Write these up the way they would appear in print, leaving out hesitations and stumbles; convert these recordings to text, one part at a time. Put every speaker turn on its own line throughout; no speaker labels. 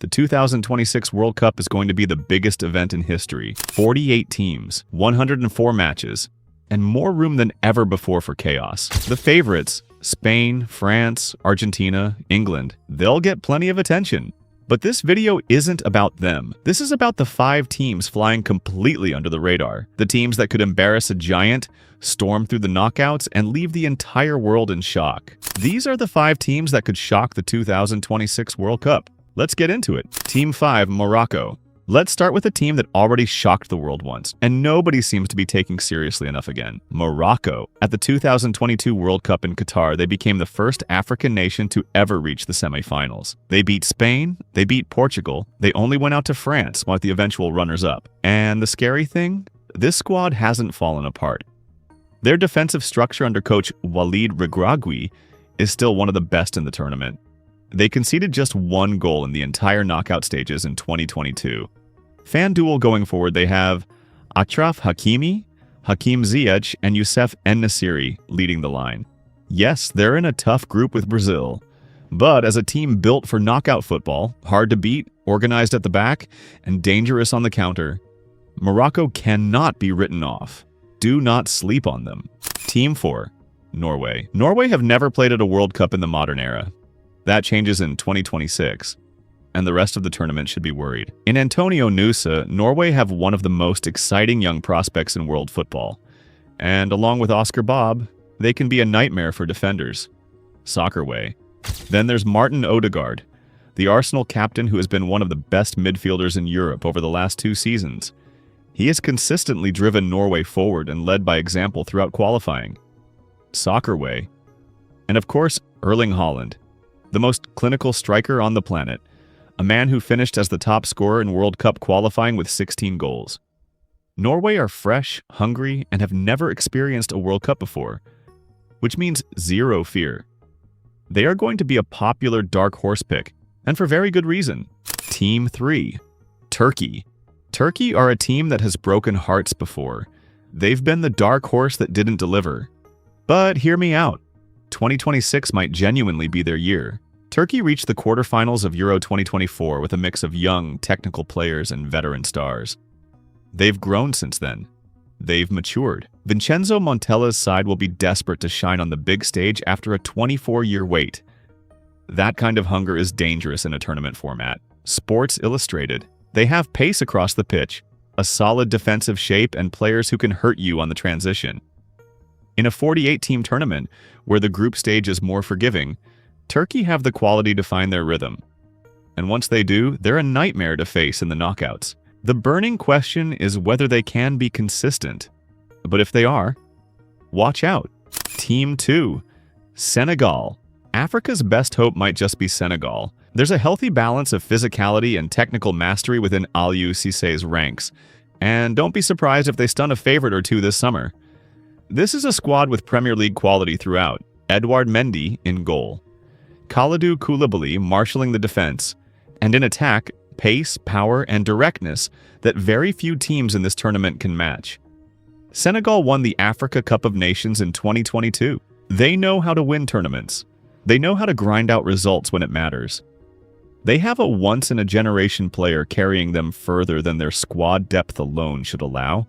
The 2026 World Cup is going to be the biggest event in history. 48 teams, 104 matches, and more room than ever before for chaos. The favorites, Spain, France, Argentina, England, they'll get plenty of attention. But this video isn't about them. This is about the 5 teams flying completely under the radar. The teams that could embarrass a giant, storm through the knockouts, and leave the entire world in shock. These are the 5 teams that could shock the 2026 World Cup. Let's get into it. Team 5, Morocco. Let's start with a team that already shocked the world once, and nobody seems to be taking seriously enough again. Morocco. At the 2022 World Cup in Qatar, they became the first African nation to ever reach the semifinals. They beat Spain, they beat Portugal, they only went out to France, like the eventual runners-up. And the scary thing? This squad hasn't fallen apart. Their defensive structure under coach Walid Regragui is still one of the best in the tournament. They conceded just 1 goal in the entire knockout stages in 2022. FanDuel going forward, they have Achraf Hakimi, Hakim Ziyech, and Youssef En-Nesyri leading the line. Yes, they're in a tough group with Brazil, but as a team built for knockout football, hard to beat, organized at the back, and dangerous on the counter, Morocco cannot be written off. Do not sleep on them. Team 4, Norway. Norway have never played at a World Cup in the modern era. That changes in 2026, and the rest of the tournament should be worried. In Antonio Nusa, Norway have one of the most exciting young prospects in world football, and along with Oscar Bob, they can be a nightmare for defenders. Soccer way. Then there's Martin Odegaard, the Arsenal captain who has been one of the best midfielders in Europe over the last 2 seasons. He has consistently driven Norway forward and led by example throughout qualifying. Soccer way. And of course, Erling Haaland, the most clinical striker on the planet, a man who finished as the top scorer in World Cup qualifying with 16 goals. Norway are fresh, hungry, and have never experienced a World Cup before, which means zero fear. They are going to be a popular dark horse pick, and for very good reason. Team 3, Turkey. Turkey are a team that has broken hearts before. They've been the dark horse that didn't deliver. But hear me out. 2026 might genuinely be their year. Turkey reached the quarterfinals of Euro 2024 with a mix of young, technical players and veteran stars. They've grown since then. They've matured. Vincenzo Montella's side will be desperate to shine on the big stage after a 24-year wait. That kind of hunger is dangerous in a tournament format. Sports Illustrated. They have pace across the pitch, a solid defensive shape, and players who can hurt you on the transition. In a 48-team tournament, where the group stage is more forgiving, Turkey have the quality to find their rhythm. And once they do, they're a nightmare to face in the knockouts. The burning question is whether they can be consistent. But if they are, watch out. Team 2, Senegal. Africa's best hope might just be Senegal. There's a healthy balance of physicality and technical mastery within Aliou Cissé's ranks. And don't be surprised if they stun a favorite or two this summer. This is a squad with Premier League quality throughout. Edouard Mendy in goal, Kalidou Koulibaly marshalling the defense, and in attack, pace, power, and directness that very few teams in this tournament can match. Senegal won the Africa Cup of Nations in 2022. They know how to win tournaments. They know how to grind out results when it matters. They have a once-in-a-generation player carrying them further than their squad depth alone should allow.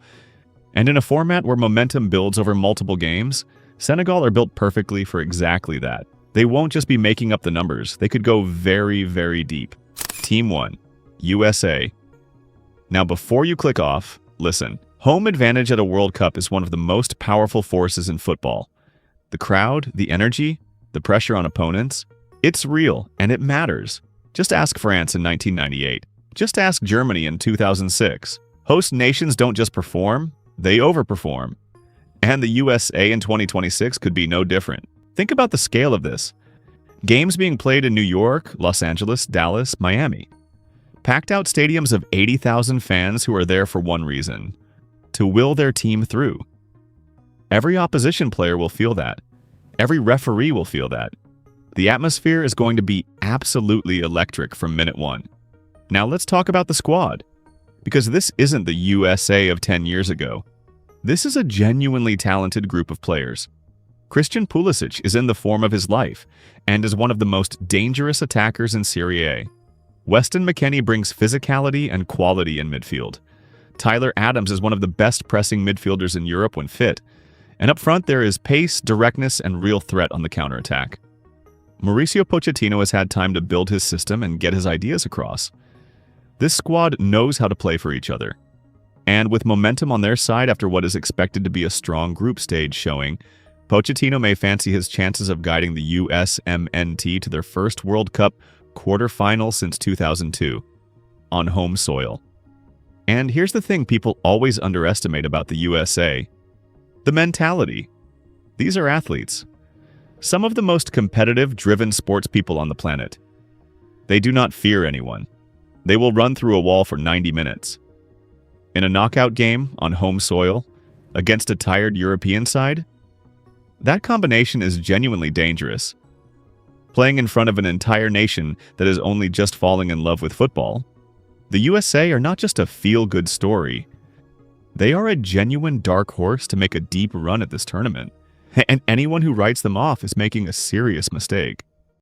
And in a format where momentum builds over multiple games, Senegal are built perfectly for exactly that. They won't just be making up the numbers. They could go very, very deep. Team 1, USA. Now before you click off, listen. Home advantage at a World Cup is one of the most powerful forces in football. The crowd, the energy, the pressure on opponents, it's real and it matters. Just ask France in 1998. Just ask Germany in 2006. Host nations don't just perform, they overperform. And the USA in 2026 could be no different. Think about the scale of this. Games being played in New York, Los Angeles, Dallas, Miami. Packed out stadiums of 80,000 fans who are there for one reason: to will their team through. Every opposition player will feel that. Every referee will feel that. The atmosphere is going to be absolutely electric from minute 1. Now let's talk about the squad. Because this isn't the USA of 10 years ago. This is a genuinely talented group of players. Christian Pulisic is in the form of his life and is one of the most dangerous attackers in Serie A. Weston McKennie brings physicality and quality in midfield. Tyler Adams is one of the best pressing midfielders in Europe when fit. And up front, there is pace, directness, and real threat on the counterattack. Mauricio Pochettino has had time to build his system and get his ideas across. This squad knows how to play for each other. And with momentum on their side after what is expected to be a strong group stage showing, Pochettino may fancy his chances of guiding the USMNT to their first World Cup quarterfinal since 2002, on home soil. And here's the thing people always underestimate about the USA: the mentality. These are athletes. Some of the most competitive, driven sports people on the planet. They do not fear anyone. They will run through a wall for 90 minutes. In a knockout game on home soil, against a tired European side, that combination is genuinely dangerous. Playing in front of an entire nation that is only just falling in love with football, the USA are not just a feel-good story. They are a genuine dark horse to make a deep run at this tournament. And anyone who writes them off is making a serious mistake.